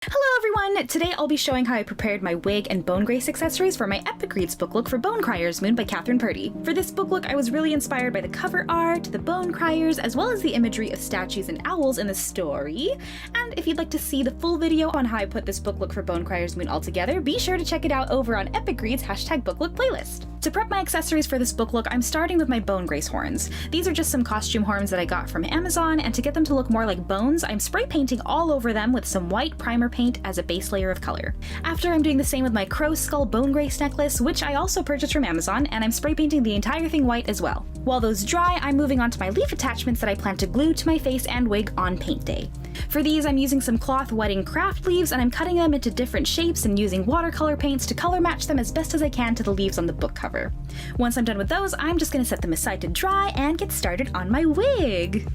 Hello everyone! Today I'll be showing how I prepared my wig and bone grace accessories for my epic reads book look for Bone Crier's Moon by Kathryn Purdie. For this book look, I was really inspired by the cover art, the bone criers, as well as the imagery of statues and owls in the story. And if you'd like to see the full video on how I put this book look for Bone Crier's Moon all together, be sure to check it out over on Epic Reads #booklook playlist. To prep my accessories for this book look, I'm starting with my bone grace horns. These are just some costume horns that I got from Amazon, and to get them to look more like bones, I'm spray painting all over them with some white primer paint as a base layer of color. After, I'm doing the same with my crow skull bone grace necklace, which I also purchased from Amazon, and I'm spray painting the entire thing white as well. While those dry, I'm moving on to my leaf attachments that I plan to glue to my face and wig on paint day. For these, I'm using some cloth wedding craft leaves, and I'm cutting them into different shapes and using watercolor paints to color match them as best as I can to the leaves on the book cover. Once I'm done with those, I'm just going to set them aside to dry and get started on my wig.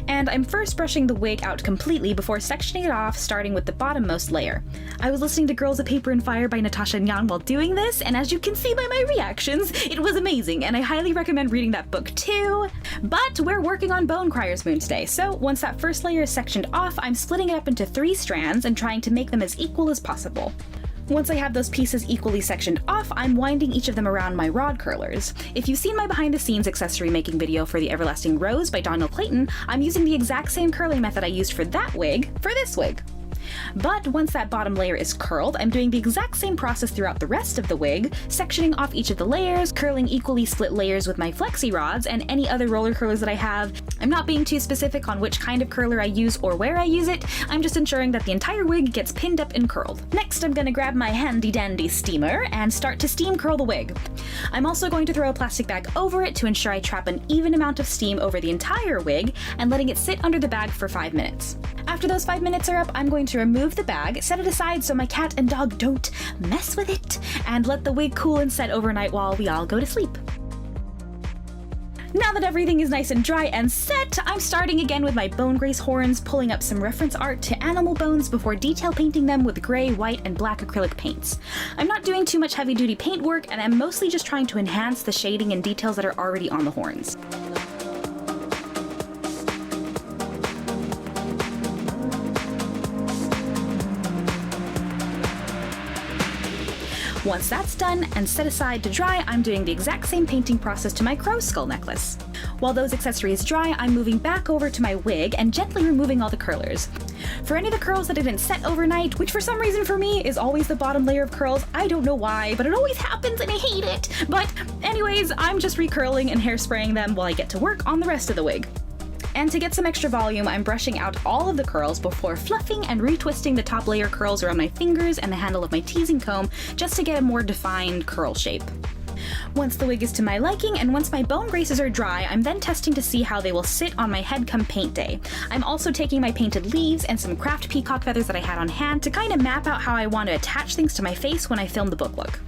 And I'm first brushing the wig out completely before sectioning it off, starting with the bottommost layer. I was listening to Girls of Paper and Fire by Natasha Nyan while doing this, and as you can see by my reactions, it was amazing, and I highly recommend reading that book too. But we're working on Bone Crier's Moon today, so once that first layer is sectioned off, I'm splitting it up into 3 strands and trying to make them as equal as possible. Once I have those pieces equally sectioned off, I'm winding each of them around my rod curlers. If you've seen my behind the scenes accessory making video for The Everlasting Rose by Donnell Clayton, I'm using the exact same curling method I used for that wig for this wig. But once that bottom layer is curled, I'm doing the exact same process throughout the rest of the wig, sectioning off each of the layers, curling equally split layers with my flexi rods and any other roller curlers that I have. I'm not being too specific on which kind of curler I use or where I use it, I'm just ensuring that the entire wig gets pinned up and curled. Next, I'm gonna grab my handy dandy steamer and start to steam curl the wig. I'm also going to throw a plastic bag over it to ensure I trap an even amount of steam over the entire wig and letting it sit under the bag for 5 minutes. After those 5 minutes are up, I'm going to remove the bag, set it aside so my cat and dog don't mess with it, and let the wig cool and set overnight while we all go to sleep. Now that everything is nice and dry and set, I'm starting again with my bone grace horns, pulling up some reference art to animal bones before detail painting them with gray, white, and black acrylic paints. I'm not doing too much heavy-duty paint work, and I'm mostly just trying to enhance the shading and details that are already on the horns. Once that's done and set aside to dry, I'm doing the exact same painting process to my crow skull necklace. While those accessories dry, I'm moving back over to my wig and gently removing all the curlers. For any of the curls that didn't set overnight, which for some reason for me is always the bottom layer of curls, I don't know why, but it always happens and I hate it. But anyways, I'm just recurling and hairspraying them while I get to work on the rest of the wig. And to get some extra volume, I'm brushing out all of the curls before fluffing and retwisting the top layer curls around my fingers and the handle of my teasing comb just to get a more defined curl shape. Once the wig is to my liking and once my bone graces are dry, I'm then testing to see how they will sit on my head come paint day. I'm also taking my painted leaves and some craft peacock feathers that I had on hand to kind of map out how I want to attach things to my face when I film the book look.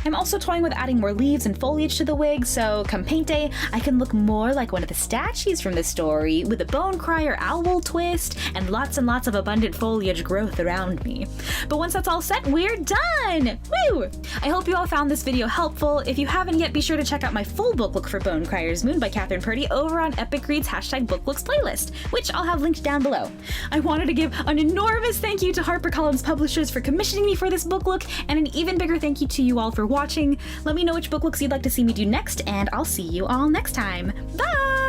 I'm also toying with adding more leaves and foliage to the wig, so come paint day, I can look more like one of the statues from the story, with a bone crier owl twist and lots of abundant foliage growth around me. But once that's all set, we're done! Woo! I hope you all found this video helpful. If you haven't yet, be sure to check out my full book look for Bone Crier's Moon by Kathryn Purdie over on Epic Reads #booklooks playlist, which I'll have linked down below. I wanted to give an enormous thank you to HarperCollins Publishers for commissioning me for this book look, and an even bigger thank you to you all for watching. Let me know which book looks you'd like to see me do next, and I'll see you all next time. Bye!